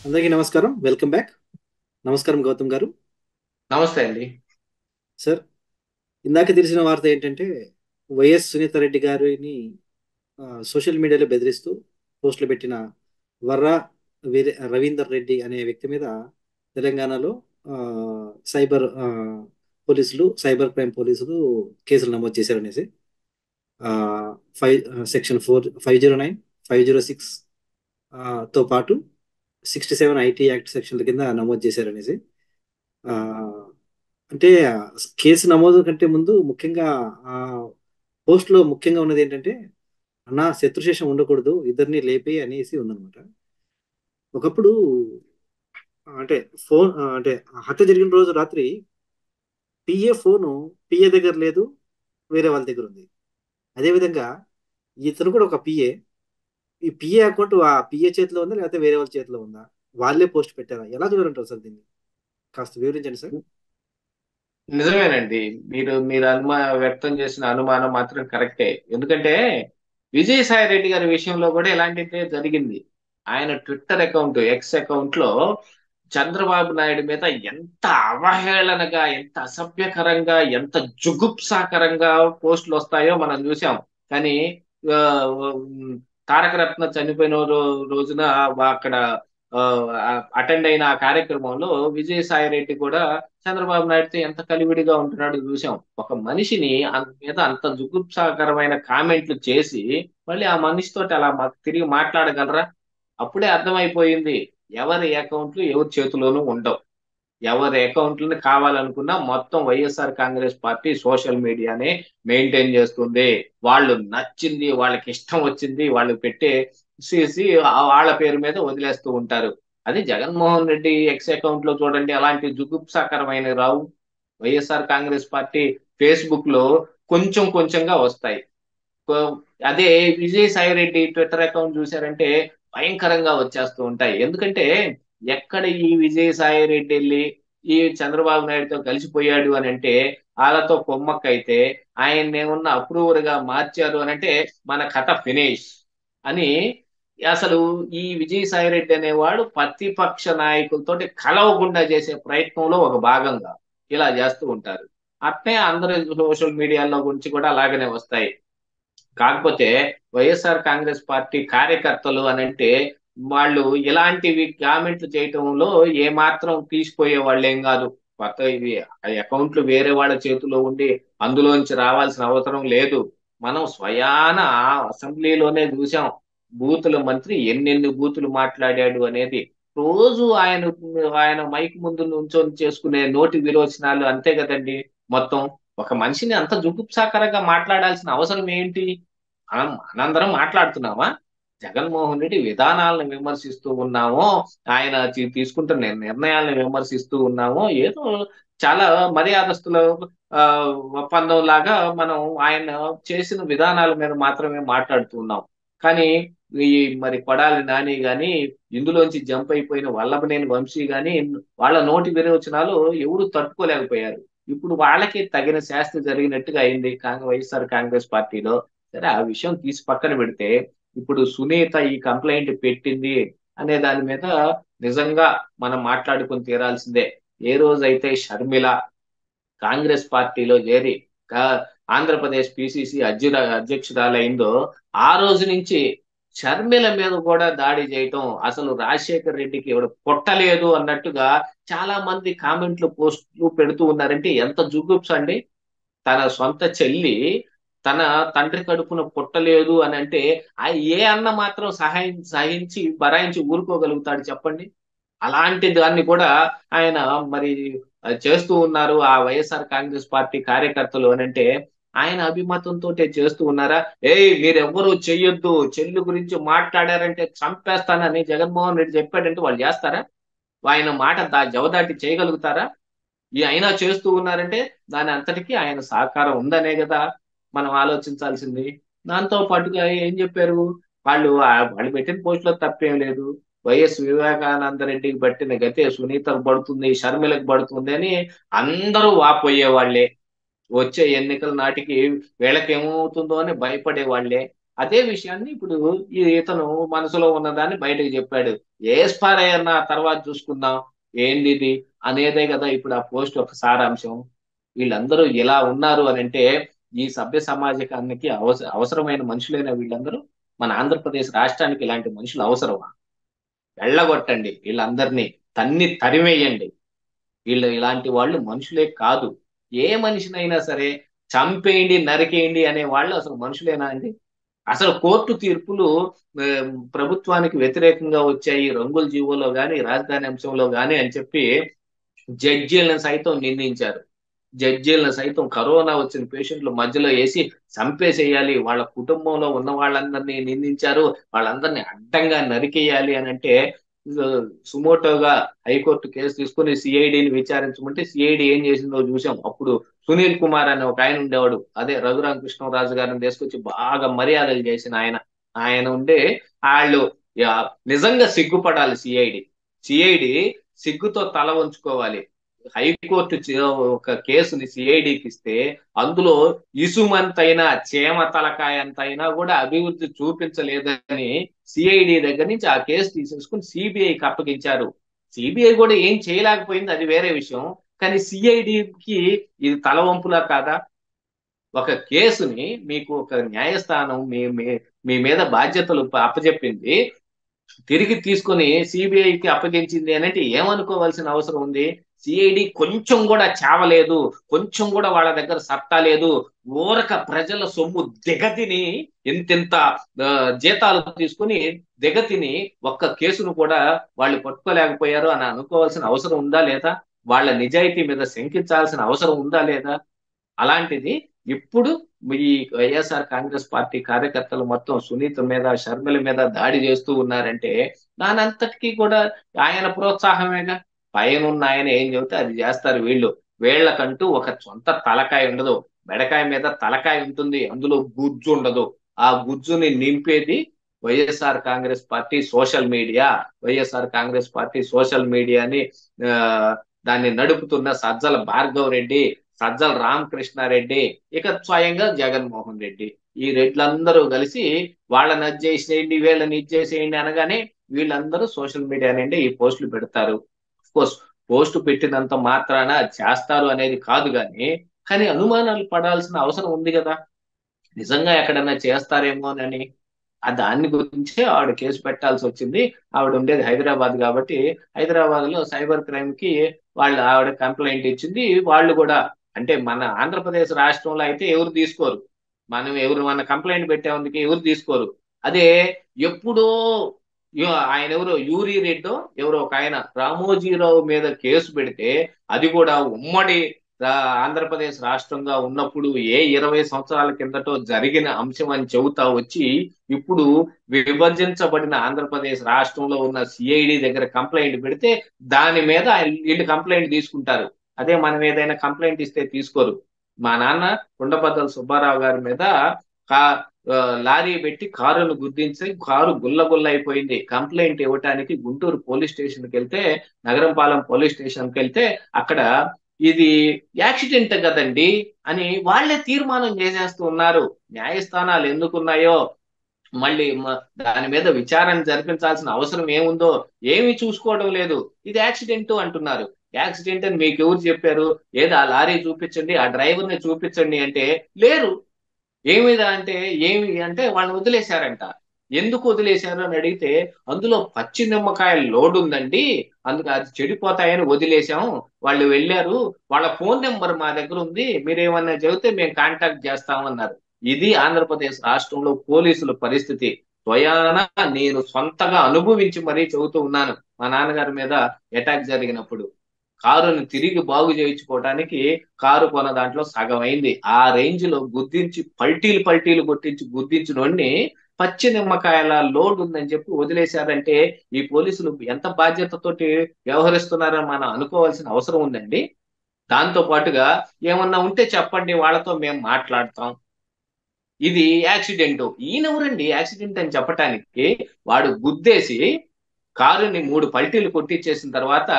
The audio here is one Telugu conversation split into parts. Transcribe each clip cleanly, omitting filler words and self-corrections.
అందరికీ నమస్కారం. Welcome back. నమస్కారం గౌతమ్ గారు. నమస్తే అండి. సార్, ఇందాక తెలిసిన వార్త ఏంటంటే వైఎస్ సునీత రెడ్డి గారిని సోషల్ మీడియాలో బెదిరిస్తూ పోస్టులు పెట్టిన వర్రా రవీందర్ రెడ్డి అనే వ్యక్తి మీద తెలంగాణలో ఆ, సైబర్ సైబర్ క్రైమ్ పోలీసులు కేసులు నమోదు చేశారనేసి ఆ, ఫైవ్ సెక్షన్ 509, 506 తో పాటు 67 ఐటీ యాక్ట్ సెక్షన్ల కింద నమోదు చేశారనేసి ఆ, అంటే కేసు నమోదు కంటే ముందు ముఖ్యంగా ఆ పోస్ట్ లో ముఖ్యంగా ఉన్నది ఏంటంటే అన్నా శత్రుశేషం ఉండకూడదు, ఇద్దరిని లేపి అనేసి ఉందన్నమాట. ఒకప్పుడు అంటే అంటే హత్య జరిగిన రోజు రాత్రి పిఏ ఫోను పిఏ దగ్గర లేదు, వేరే వాళ్ళ దగ్గర ఉంది. అదే విధంగా ఇతను కూడా ఒక పిఏ. ఈ పిఏ అకౌంట్ ఆ పిఏ చేతిలో ఉందా లేకపోతే వేరే వాళ్ళ చేతిలో ఉందా? వాళ్ళే పోస్ట్ పెట్టారా? ఎలా చూడాలంటారు సార్ దీన్ని? కాస్త వివరించండి సార్. నిజమేనండి. మీరు వ్యక్తం చేసిన అనుమానం మాత్రం కరెక్టే. ఎందుకంటే విజయసాయి రెడ్డి గారి విషయంలో కూడా ఇలాంటిదే జరిగింది. ఆయన ట్విట్టర్ అకౌంట్, ఎక్స్ అకౌంట్ లో చంద్రబాబు నాయుడు మీద ఎంత అవహేళనగా, ఎంత అసభ్యకరంగా, ఎంత జుగుప్సాకరంగా పోస్టులు వస్తాయో మనం చూసాం. కానీ ఆ, ఉమ్, తారక రత్న చనిపోయిన రోజున అక్కడ అటెండ్ అయిన ఆ కార్యక్రమంలో విజయసాయి రెడ్డి కూడా చంద్రబాబు నాయుడుతో ఎంత కలివిడిగా ఉంటున్నాడో చూసాం. ఒక మనిషిని మీద అంత జుగుప్సాకరమైన కామెంట్లు చేసి మళ్ళీ ఆ మనిషితోటి అలా తిరిగి మాట్లాడగలరా? అప్పుడే అర్థమైపోయింది, ఎవరి అకౌంట్లు ఎవరి చేతిలోనూ ఉండవు. ఎవరి అకౌంట్లను కావాలనుకున్నా మొత్తం వైఎస్ఆర్ కాంగ్రెస్ పార్టీ సోషల్ మీడియానే మెయింటైన్ చేస్తుంది. వాళ్ళు నచ్చింది, వాళ్ళకి ఇష్టం వచ్చింది వాళ్ళు చేసి వాళ్ళ పేరు మీద వదిలేస్తూ ఉంటారు. అది జగన్మోహన్ రెడ్డి ఎక్స్ అకౌంట్ లో చూడండి, అలాంటి జుగుప్సాకరమైన రావు. వైఎస్ఆర్ కాంగ్రెస్ పార్టీ ఫేస్బుక్ లో కొంచెం కొంచెంగా వస్తాయి. కో- అదే విజయసాయి రెడ్డి ట్విట్టర్ అకౌంట్ చూసారంటే భయంకరంగా వచ్చేస్తూ ఉంటాయి. ఎందుకంటే ఎక్కడ ఈ విజయసాయి రెడ్డి వెళ్ళి ఈ చంద్రబాబు నాయుడుతో కలిసిపోయాడు అని అంటే, వాళ్ళతో కొమ్మక్కైతే ఆయన్ని ఏమన్నా అప్రూవర్ గా మార్చారు అని అంటే మన కథ ఫినిష్ అని. అసలు ఈ విజయసాయి రెడ్డి అనేవాడు ప్రతిపక్ష నాయకులతోటి కలవకుండా చేసే ప్రయత్నంలో ఒక భాగంగా ఇలా చేస్తూ ఉంటారు. అట్నే అందరు సోషల్ మీడియాలో గురించి కూడా అలాగనే వస్తాయి. కాకపోతే వైఎస్ఆర్ కాంగ్రెస్ పార్టీ కార్యకర్తలు అని అంటే వాళ్ళు ఇలాంటివి కామెంట్లు చేయటంలో ఏమాత్రం తీసిపోయే వాళ్ళు ఏం కాదు. కొత్త ఇవి అకౌంట్లు వేరే వాళ్ళ చేతిలో ఉండి అందులోంచి రావాల్సిన అవసరం లేదు. మనం స్వయాన అసెంబ్లీలోనే చూసాం, బూతుల మంత్రి ఎన్నెన్ని బూతులు మాట్లాడాడు అనేది. రోజు ఆయన మైక్ ముందు నుంచొని చేసుకునే నోటి విరోచనాలు అంతే కదండి. మొత్తం ఒక మనిషిని అంత జుగుప్సాకరంగా మాట్లాడాల్సిన అవసరం ఏంటి? మనందరం మాట్లాడుతున్నామా? జగన్మోహన్ రెడ్డి విధానాలను విమర్శిస్తూ ఉన్నామో, ఆయన తీసుకుంటున్న నిర్ణయాలను విమర్శిస్తూ ఉన్నామో, ఏదో చాలా మర్యాదస్తుల ఆ, ఒప్పందం లాగా మనం ఆయన చేసిన విధానాల మీద మాత్రమే మాట్లాడుతూ ఉన్నాం. కానీ ఈ మరి కొడాలి నాని గాని, ఇందులోంచి జంప్ అయిపోయిన వల్లభనేని వంశీ గాని, వాళ్ళ నోటి విరోచనాలు ఎవరు తట్టుకోలేకపోయారు. ఇప్పుడు వాళ్ళకి తగిన శాస్తి జరిగినట్టుగా అయింది వైఎస్ఆర్ కాంగ్రెస్ పార్టీలో. సరే, ఆ విషయం తీసి పక్కన పెడితే ఇప్పుడు సునీత ఈ కంప్లైంట్ పెట్టింది అనే దాని మీద నిజంగా మనం మాట్లాడుకొని తీరాల్సిందే. ఏ రోజైతే షర్మిల కాంగ్రెస్ పార్టీలో చేరి కా- ఆంధ్రప్రదేశ్ పిసిసి అధ్యక్షురాలైందో, ఆ రోజు నుంచి షర్మిల మీద కూడా దాడి చేయటం, అసలు రాజశేఖర్ రెడ్డికి ఎవడు పుట్టలేదు అన్నట్టుగా చాలా మంది కామెంట్లు పోస్టులు పెడుతూ ఉన్నారంటే ఎంత జుగుప్స్ అండి. తన సొంత చెల్లి తన తండ్రి కడుపున పుట్టలేదు అని అంటే ఆ ఏ అన్న మాత్రం సహించి బరాయించి ఊరుకోగలుగుతాడు చెప్పండి? అలాంటి దాన్ని కూడా ఆయన మరి చేస్తూ ఉన్నారు ఆ వైఎస్ఆర్ కాంగ్రెస్ పార్టీ కార్యకర్తలు అని అంటే, ఆయన అభిమతంతో చేస్తూ ఉన్నారా? మీరెవ్వరూ చెయ్యొద్దు, చెల్లి గురించి మాట్లాడారంటే చంపేస్తానని జగన్మోహన్ రెడ్డి చెప్పాడంటే వాళ్ళు చేస్తారా? ఆయన మాట జవదాటి చేయగలుగుతారా? ఈ అయినా చేస్తూ ఉన్నారంటే దాని అంతటికీ ఆయన సహకారం ఉందనే కదా మనం ఆలోచించాల్సింది. దాంతో పాటుగా ఏం చెప్పారు, వాళ్ళు పెట్టిన పోస్టులో తప్పేం లేదు. వైఎస్ వివేకానంద రెడ్డికి పట్టిన గతే సునీతకు పడుతుంది, షర్మిలకు పడుతుంది అని అందరూ వాపోయే వాళ్ళే. వచ్చే ఎన్నికల నాటికి వీళ్ళకి ఏమవుతుందో అని భయపడే వాళ్ళే. అదే విషయాన్ని ఇప్పుడు ఇతను మనసులో ఉన్నదాన్ని బయటకు చెప్పాడు. ఏస్పార్ అయ్యన్న తర్వాత చూసుకుందాం ఏంది ఇది అనేదే కదా ఇప్పుడు ఆ పోస్ట్ ఒక సారాంశం. వీళ్ళందరూ ఇలా ఉన్నారు అని అంటే ఈ సభ్య సమాజానికి అవసరమైన మనుషులైన వీళ్ళందరూ మన ఆంధ్రప్రదేశ్ రాష్ట్రానికి ఇలాంటి మనుషులు అవసరమా? వెళ్ళగొట్టండి వీళ్ళందరినీ, తరిమేయండి. వీళ్ళు ఇలాంటి వాళ్ళు మనుషులే కాదు. ఏ మనిషినైనా సరే చంపేయండి, నరికేయండి అనే వాళ్ళు అసలు మనుషులేనా అండి? అసలు కోర్టు తీర్పులు ఆ, ప్రభుత్వానికి వ్యతిరేకంగా వచ్చాయి రంగుల జీవోలో గాని రాజధాని అంశంలో గాని అని చెప్పి జడ్జీలను సైతం నిందించారు. జడ్జీలను సైతం కరోనా వచ్చిన పేషెంట్లు మధ్యలో వేసి చంపేసేయాలి, వాళ్ళ కుటుంబంలో ఉన్న వాళ్ళందరినీ నిందించారు, వాళ్ళందరినీ అడ్డంగా నరికేయాలి అని అంటే ఆ, సుమోటోగా హైకోర్టు కేసు తీసుకుని సిఐడిని విచారించమంటే సిఐడి ఏం చేసిందో చూసాం. అప్పుడు సునీల్ కుమార్ అనే ఒక ఆయన ఉండేవాడు, అదే రఘురామ కృష్ణరాజు గారిని తీసుకొచ్చి బాగా మర్యాదలు చేసిన ఆయన. ఆయన ఉండే వాళ్ళు యా, నిజంగా సిగ్గుపడాలి. సిఐడి సిగ్గుతో తల వంచుకోవాలి. హైకోర్టు ఒక కేసుని సిఐడికి ఇస్తే అందులో ఇసుమంతైనా చీమ తలకాయ అంతైనా కూడా అభివృద్ధి చూపించలేదని సిఐడి దగ్గర నుంచి ఆ కేసు తీసేసుకుని సిబిఐకి అప్పగించారు. సిబిఐ కూడా ఏం చేయలేకపోయింది, అది వేరే విషయం. కానీ సిఐడికి ఇది తలవంపులా కాదా? ఒక కేసుని మీకు ఒక న్యాయస్థానం మీ మీద బాధ్యతలు అప్పచెప్పింది, తిరిగి తీసుకొని సిబిఐకి అప్పగించింది అని అంటే ఏమనుకోవాల్సిన అవసరం ఉంది? సిఐడి కొంచెం కూడా చావలేదు, కొంచెం కూడా వాళ్ళ దగ్గర సత్తా లేదు. ఊరక ప్రజల సొమ్ము దిగతిని ఇంతింత ఆ, జీతాలు తీసుకుని దిగతిని ఒక్క కేసును కూడా వాళ్ళు పట్టుకోలేకపోయారు అని అనుకోవాల్సిన అవసరం ఉందా లేదా? వాళ్ళ నిజాయితీ మీద శంకించాల్సిన అవసరం ఉందా లేదా? అలాంటిది ఇప్పుడు ఈ వైఎస్ఆర్ కాంగ్రెస్ పార్టీ కార్యకర్తలు మొత్తం సునీత మీద, షర్మిల మీద దాడి చేస్తూ ఉన్నారంటే దానంతటికీ కూడా ఆయన ప్రోత్సాహమేగా. పైన ఉన్న ఆయన ఏం చెబితే అది చేస్తారు వీళ్ళు. వీళ్ళకంటూ ఒక సొంత తలకాయ ఉండదు. మెడకాయ మీద తలకాయ ఉంటుంది, అందులో గుజ్జు ఉండదు. ఆ గుజ్జుని నింపేది YSR Congress Party social media. YSR Congress Party social మీడియాని ఆ దాన్ని నడుపుతున్న సజ్జల భార్గవ్ రెడ్డి, సజ్జల రామకృష్ణారెడ్డి, ఇక స్వయంగా జగన్మోహన్ రెడ్డి. ఈ రెడ్లందరూ కలిసి వాళ్ళని అది చేసేయండి, వీళ్ళని ఇది చేసేయండి అనగానే వీళ్ళందరూ సోషల్ మీడియా నుండి ఈ పోస్టులు పెడతారు. కోర్స్ పోస్టు పెట్టినంత మాత్రాన అది చేస్తారు అనేది కాదు కానీ అనుమానాలు పడాల్సిన అవసరం ఉంది కదా, నిజంగా ఎక్కడన్నా చేస్తారేమోనని. ఆ దాన్ని గురించే ఆవిడ కేసు పెట్టాల్సి వచ్చింది. ఆవిడ ఉండేది హైదరాబాద్ కాబట్టి హైదరాబాద్ లో సైబర్ క్రైమ్ కి ఆవిడ కంప్లైంట్ ఇచ్చింది. వాళ్ళు కూడా అంటే మన ఆంధ్రప్రదేశ్ రాష్ట్రంలో అయితే ఎవరు తీసుకోరు. మన కంప్లైంట్ పెట్టేందుకు ఎవరు తీసుకోరు. అదే ఎప్పుడో ఆయన ఎవరో యూరి రెడ్డో ఎవరో ఒక ఆయన రామోజీరావు మీద కేసు పెడితే అది కూడా ఉమ్మడి ఆంధ్రప్రదేశ్ రాష్ట్రంగా ఉన్నప్పుడు 20 సంవత్సరాల కిందటో జరిగిన అంశం అని చెబుతా వచ్చి ఇప్పుడు విభజించబడిన ఆంధ్రప్రదేశ్ రాష్ట్రంలో ఉన్న సిఐడి దగ్గర కంప్లైంట్ పెడితే దాని మీద వీళ్ళు కంప్లైంట్ తీసుకుంటారు. అదే మనం ఏదైనా కంప్లైంట్ ఇస్తే తీసుకోరు. మా నాన్న కుండబద్దల సుబ్బారావు గారి మీద కా లారీ పెట్టి కారును గుద్దించి కారు గుల్ల గుల్ల అయిపోయింది. కంప్లైంట్ ఇవ్వటానికి గుంటూరు పోలీస్ స్టేషన్కి వెళ్తే, నగరంపాలెం పోలీస్ స్టేషన్కి వెళ్తే అక్కడ ఇది యాక్సిడెంట్ కదండి అని వాళ్ళే తీర్మానం చేసేస్తూ ఉన్నారు. న్యాయస్థానాలు ఎందుకున్నాయో మళ్ళీ దాని మీద విచారణ జరిపించాల్సిన అవసరం ఏముందో ఏమి చూసుకోవడం లేదు. ఇది యాక్సిడెంట్ అంటున్నారు. యాక్సిడెంట్ అని మీకు ఎవరు చెప్పారు? ఏదో ఆ లారీ చూపించండి, ఆ డ్రైవర్ ని చూపించండి అంటే లేరు. ఏమి అంటే వాళ్ళని వదిలేశారంట. ఎందుకు వదిలేశారు అని అడిగితే అందులో పచ్చి నిమ్మకాయల లోడ్ ఉందండి, అందుకు అది చెడిపోతాయని వదిలేశాం. వాళ్ళు వెళ్ళారు, వాళ్ళ ఫోన్ నెంబర్ మా దగ్గర ఉంది, మీరేమన్నా చెబితే మేము కాంటాక్ట్ చేస్తామన్నారు. ఇది ఆంధ్రప్రదేశ్ రాష్ట్రంలో పోలీసుల పరిస్థితి. స్వయాన నేను సొంతగా అనుభవించి మరీ చెబుతూ ఉన్నాను. మా నాన్నగారి మీద అటాక్ జరిగినప్పుడు కారుని తిరిగి బాగు చేయించుకోవడానికి కారు కొన్న దాంట్లో సగం అయింది. ఆ రేంజ్ లో గుద్దించి పల్టీలు పల్టీలు కొట్టించి గుద్దించినోడిని పచ్చి నిమ్మకాయల లోడ్ ఉందని చెప్పి వదిలేశారంటే ఈ పోలీసులు ఎంత బాధ్యతతోటి వ్యవహరిస్తున్నారని మనం అనుకోవాల్సిన అవసరం ఉందండి. దాంతో పాటుగా ఏమన్నా ఉంటే చెప్పండి, వాళ్ళతో మేము మాట్లాడతాం. ఇది యాక్సిడెంట్. ఈయనెవరండి యాక్సిడెంట్ అని చెప్పటానికి? వాడు గుద్దేసి కారుని 3 పల్టీలు కొట్టించేసిన తర్వాత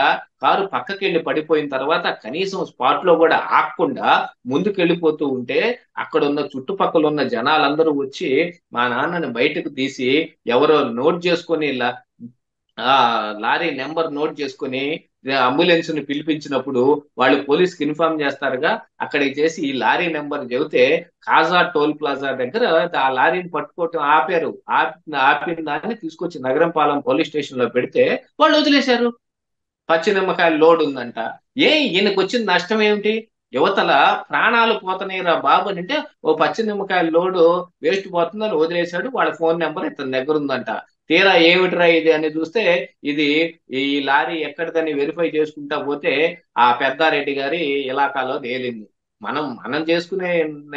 కారు పక్కకెళ్ళి పడిపోయిన తర్వాత కనీసం స్పాట్ లో కూడా ఆగకుండా ముందుకెళ్ళిపోతూ ఉంటే అక్కడ ఉన్న చుట్టుపక్కల ఉన్న జనాలందరూ వచ్చి మా నాన్నని బయటకు తీసి ఎవరో నోట్ చేసుకొని ఆ లారీ నెంబర్ నోట్ చేసుకొని అంబులెన్స్ ని పిలిపించినప్పుడు వాళ్ళు పోలీస్కి ఇన్ఫార్మ్ చేస్తారుగా. అక్కడికి చేసి ఈ లారీ నెంబర్ చెబితే కాజా టోల్ ప్లాజా దగ్గర ఆ లారీని పట్టుకోవటం ఆపారు. ఆపిన దాన్ని తీసుకొచ్చి నగరంపాలెం పోలీస్ స్టేషన్ లో పెడితే వాళ్ళు వదిలేశారు. పచ్చి నిమ్మకాయల లోడ్ ఉందంట. ఈయనకు వచ్చిన నష్టం ఏమిటి? యువతల ప్రాణాలు పోతున్నాయిరా బాబు అని అంటే ఓ పచ్చి నిమ్మకాయల లోడు వేస్ట్ పోతుందని వదిలేశాడు. వాళ్ళ ఫోన్ నెంబర్ ఇతని దగ్గర ఉందంట. తీరా ఏమిటిరా ఇది అని చూస్తే ఇది ఈ లారీ ఎక్కడిదని వెరిఫై చేసుకుంటా పోతే ఆ పెద్దారెడ్డి గారి ఇలాకాలో తేలింది. మనం మనం చేసుకునే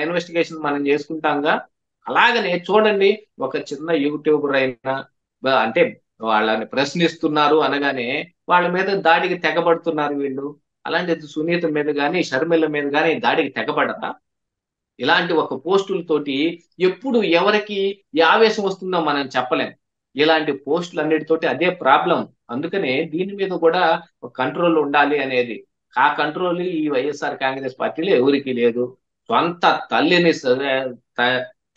ఇన్వెస్టిగేషన్ మనం చేసుకుంటాంగా. అలాగనే చూడండి, ఒక చిన్న యూట్యూబర్ అయినా అంటే వాళ్ళని ప్రశ్నిస్తున్నారు అనగానే వాళ్ళ మీద దాడికి తెగబడుతున్నారు వీళ్ళు. అలాంటిది సునీత మీద గాని షర్మిల మీద గాని దాడికి తెగబడరా? ఇలాంటి ఒక పోస్టులతోటి ఎప్పుడు ఎవరికి ఈ ఆవేశం వస్తుందో మనం చెప్పలేం. ఇలాంటి పోస్టులు అన్నిటితోటి అదే ప్రాబ్లం. అందుకనే దీని మీద కూడా ఒక కంట్రోల్ ఉండాలి అనేది. ఆ కంట్రోల్ ఈ వైఎస్ఆర్ కాంగ్రెస్ పార్టీలో ఎవరికి లేదు. సొంత తల్లిని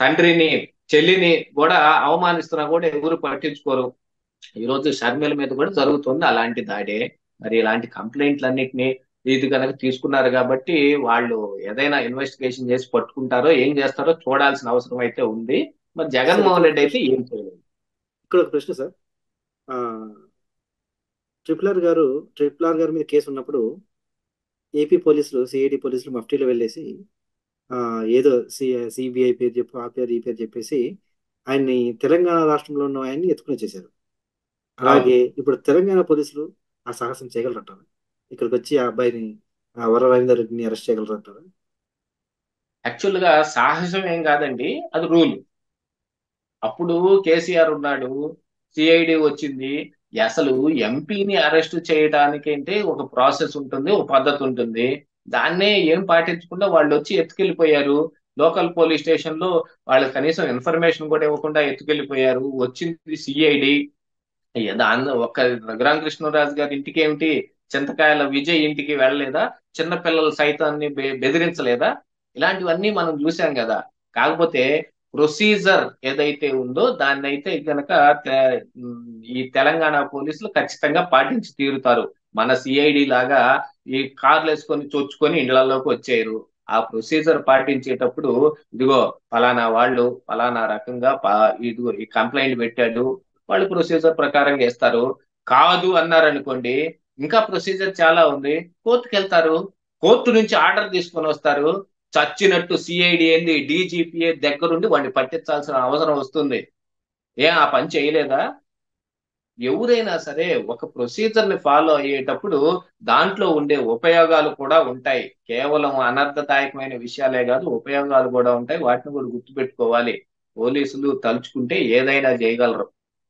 తండ్రిని చెల్లిని కూడా అవమానిస్తున్నా కూడా ఎవరు పట్టించుకోరు. ఈ రోజు షర్మిల మీద కూడా జరుగుతుంది అలాంటి దాడే. మరి ఇలాంటి కంప్లైంట్లన్నిటిని ఇది కనుక తీసుకున్నారు కాబట్టి వాళ్ళు ఏదైనా ఇన్వెస్టిగేషన్ చేసి పట్టుకుంటారో ఏం చేస్తారో చూడాల్సిన అవసరం అయితే ఉంది. మరి సార్ ఇక్కడ జగన్మోహన్ ఒక రెడ్డి అయితే ప్రశ్న, ఏం చేయలేదు. ఇక్కడ ఒక ప్రశ్న సార్. ఆ, ట్రిపుల్ ఆర్ గారి మీద కేసు ఉన్నప్పుడు ఏపీ పోలీసులు, సిఐడి పోలీసులు మఫ్టీలో వెళ్ళేసి ఆ, ఏదో సిబిఐ పేరు చెప్పు, ఆ పేరు ఈ పేరు చెప్పేసి ఆయన్ని తెలంగాణ రాష్ట్రంలో ఉన్న ఆయన్ని ఎత్తుకుని వచ్చేసారు. అవును. అలాగే ఇప్పుడు తెలంగాణ పోలీసులు ఆ సాహసం చేయగలరంటారా? ఇక్కడికి వచ్చి ఆ అబ్బాయిని, ఆ వర రవీందర్ రెడ్డిని అరెస్ట్ చేయగలరంటారా? యాక్చువల్ గా సాహసం ఏం కాదండి, అది రూల్. అప్పుడు కేసీఆర్ ఉన్నాడు, సిఐడి వచ్చింది. అసలు ఎంపీని అరెస్ట్ చేయడానికి అంటే ఒక ప్రాసెస్ ఉంటుంది, ఒక పద్ధతి ఉంటుంది. దాన్నే ఏం పాటించకుండా వాళ్ళు వచ్చి ఎత్తుకెళ్ళిపోయారు. లోకల్ పోలీస్ స్టేషన్ లో వాళ్ళు కనీసం ఇన్ఫర్మేషన్ కూడా ఇవ్వకుండా ఎత్తుకెళ్ళిపోయారు. వచ్చింది సిఐడి. దాని ఒక్క రఘురామకృష్ణరాజు గారి ఇంటికి ఏమిటి, చింతకాయల విజయ్ ఇంటికి వెళ్ళలేదా? చిన్న పిల్లల సైతాన్ని బెదిరించలేదా? ఇలాంటివన్నీ మనం చూసాం కదా. కాకపోతే ప్రొసీజర్ ఏదైతే ఉందో దాన్ని అయితే గనక ఈ తెలంగాణ పోలీసులు ఖచ్చితంగా పాటించి తీరుతారు. మన సిఐడి లాగా ఈ కార్లు వేసుకొని చొచ్చుకొని ఇండ్లలోకి వచ్చారు. ఆ ప్రొసీజర్ పాటించేటప్పుడు ఇదిగో ఫలానా వాళ్ళు ఫలానా రకంగా ఇదిగో ఈ కంప్లైంట్ పెట్టాడు, వాళ్ళు ప్రొసీజర్ ప్రకారం చేస్తారు. కాదు అన్నారనుకోండి, ఇంకా ప్రొసీజర్ చాలా ఉంది. కోర్టుకు వెళ్తారు, కోర్టు నుంచి ఆర్డర్ తీసుకొని వస్తారు. చచ్చినట్టు సిఐడి ఏంది డీజీపీఏ దగ్గరుండి వాడిని పట్టించాల్సిన అవసరం వస్తుంది. ఆ పని చేయలేదా? ఎవరైనా సరే ఒక ప్రొసీజర్ ని ఫాలో అయ్యేటప్పుడు దాంట్లో ఉండే ఉపయోగాలు కూడా ఉంటాయి. కేవలం అనర్థదాయకమైన విషయాలే కాదు, ఉపయోగాలు కూడా ఉంటాయి. వాటిని కూడా గుర్తుపెట్టుకోవాలి. పోలీసులు తలుచుకుంటే ఏదైనా చేయగలరు.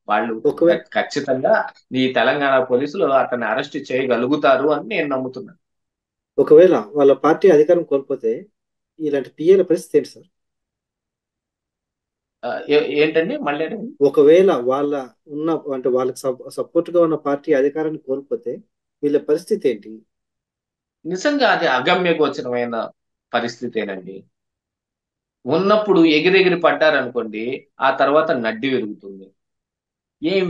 వాళ్ళు ఒకవేళ ఖచ్చితంగా ఈ తెలంగాణ పోలీసులు అతన్ని అరెస్ట్ చేయగలుగుతారు అని నేను నమ్ముతున్నాను. ఒకవేళ వాళ్ళ పార్టీ అధికారం కోల్పోతే ఇలాంటి పిఏల పరిస్థితి ఏంటి సార్? ఏంటండి మళ్ళీ అడగండి. ఒకవేళ వాళ్ళ ఉన్న, అంటే వాళ్ళకి సపోర్ట్ గా ఉన్న పార్టీ అధికారాన్ని కోల్పోతే వీళ్ళ పరిస్థితి ఏంటి? నిజంగా అది అగమ్య గోచరమైన పరిస్థితేనండి. ఉన్నప్పుడు ఎగిరెగిరి పడ్డారనుకోండి, ఆ తర్వాత నడ్డి విరుగుతుంది.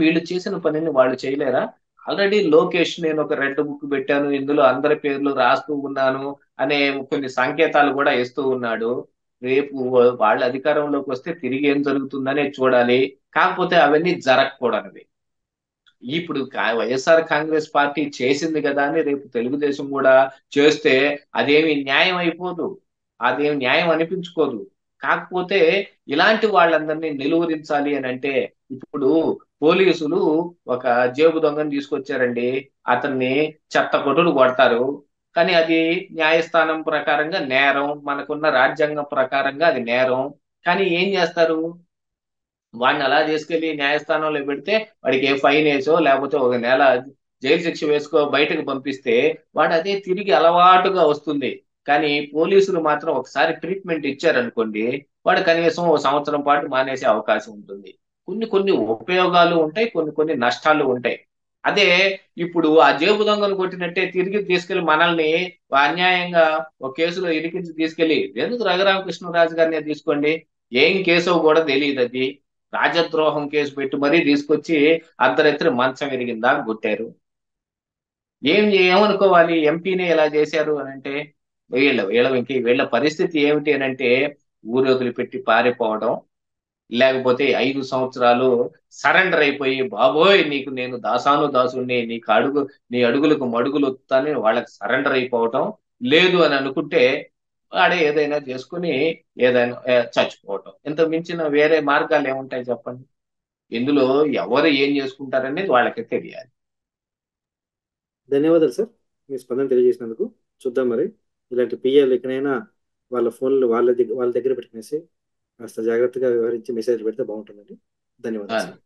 వీళ్ళు చేసిన పనిని వాళ్ళు చేయలేరా? ఆల్రెడీ లోకేష్ నేను ఒక రెడ్ బుక్ పెట్టాను, ఇందులో అందరి పేర్లు రాస్తూ ఉన్నాను అనే కొన్ని సంకేతాలు కూడా ఇస్తూ ఉన్నాడు. రేపు వాళ్ళ అధికారంలోకి వస్తే తిరిగి ఏం జరుగుతుందనే చూడాలి. కాకపోతే అవన్నీ జరగకూడనివి. ఇప్పుడు వైఎస్ఆర్ కాంగ్రెస్ పార్టీ చేసింది కదా అని రేపు తెలుగుదేశం కూడా చేస్తే అదేమి న్యాయం అయిపోదు, అదేమి న్యాయం అనిపించుకోదు. కాకపోతే ఇలాంటి వాళ్ళందరినీ నిలువరించాలి అని అంటే ఇప్పుడు పోలీసులు ఒక జేబు దొంగని తీసుకొచ్చారండి, అతన్ని చెత్త కొట్టుడు కొడతారు. కానీ అది న్యాయస్థానం ప్రకారంగా నేరం, మనకున్న రాజ్యాంగం ప్రకారంగా అది నేరం. కానీ ఏం చేస్తారు? వాడిని అలా తీసుకెళ్లి న్యాయస్థానంలో పెడితే వాడికి ఏ ఫైన్ వేసో లేకపోతే ఒక నెల జైలు శిక్ష వేసుకో బయటకు పంపిస్తే వాడు అదే తిరిగి అలవాటుగా వస్తుంది. కానీ పోలీసులు మాత్రం ఒకసారి ట్రీట్మెంట్ ఇచ్చారనుకోండి, వాడు కనీసం ఓ సంవత్సరం పాటు మానేసే అవకాశం ఉంటుంది. కొన్ని కొన్ని ఉపయోగాలు ఉంటాయి, కొన్ని కొన్ని నష్టాలు ఉంటాయి. అదే ఇప్పుడు ఆ జేబు దొంగను కొట్టినట్టే తిరిగి తీసుకెళ్లి మనల్ని అన్యాయంగా ఒక కేసులో ఇరికించి తీసుకెళ్లి, ఎందుకు రఘురామకృష్ణరాజు గారినే తీసుకోండి, ఏం కేసో కూడా తెలియదు అది, రాజద్రోహం కేసు పెట్టి మరీ తీసుకొచ్చి అర్ధరాత్రి మంచం విరిగిందా కొట్టారు. ఏమనుకోవాలి, ఎంపీనే ఇలా చేశారు అని అంటే. వీళ్ళ పరిస్థితి ఏమిటి అని అంటే, ఊరు వదిలిపెట్టి పారిపోవడం, లేకపోతే 5 సంవత్సరాలు సరెండర్ అయిపోయి, బాబోయ్ నీకు నేను దాసాను దాసుని, నీ అడుగులకు మడుగులు ఒత్తుతాని వాళ్ళకి సరెండర్ అయిపోవటం. లేదు అని అనుకుంటే వాడే ఏదైనా చేసుకుని ఏదైనా చచ్చిపోవటం. ఇంత మించిన వేరే మార్గాలు ఏముంటాయి చెప్పండి. ఇందులో ఎవరు ఏం చేసుకుంటారనేది వాళ్ళకి తెలియాలి. ధన్యవాదాలు సార్, మీ స్పందన తెలియజేసినందుకు. చూద్దాం మరి, ఇలాంటి పిఎల్ ఎక్కడైనా వాళ్ళ ఫోన్లు వాళ్ళ దగ్గర పెట్టుకునేసి కాస్త జాగ్రత్తగా వ్యవహరించి మెసేజ్ పెడితే బాగుంటుందండి. ధన్యవాదాలు ఆ, సార్.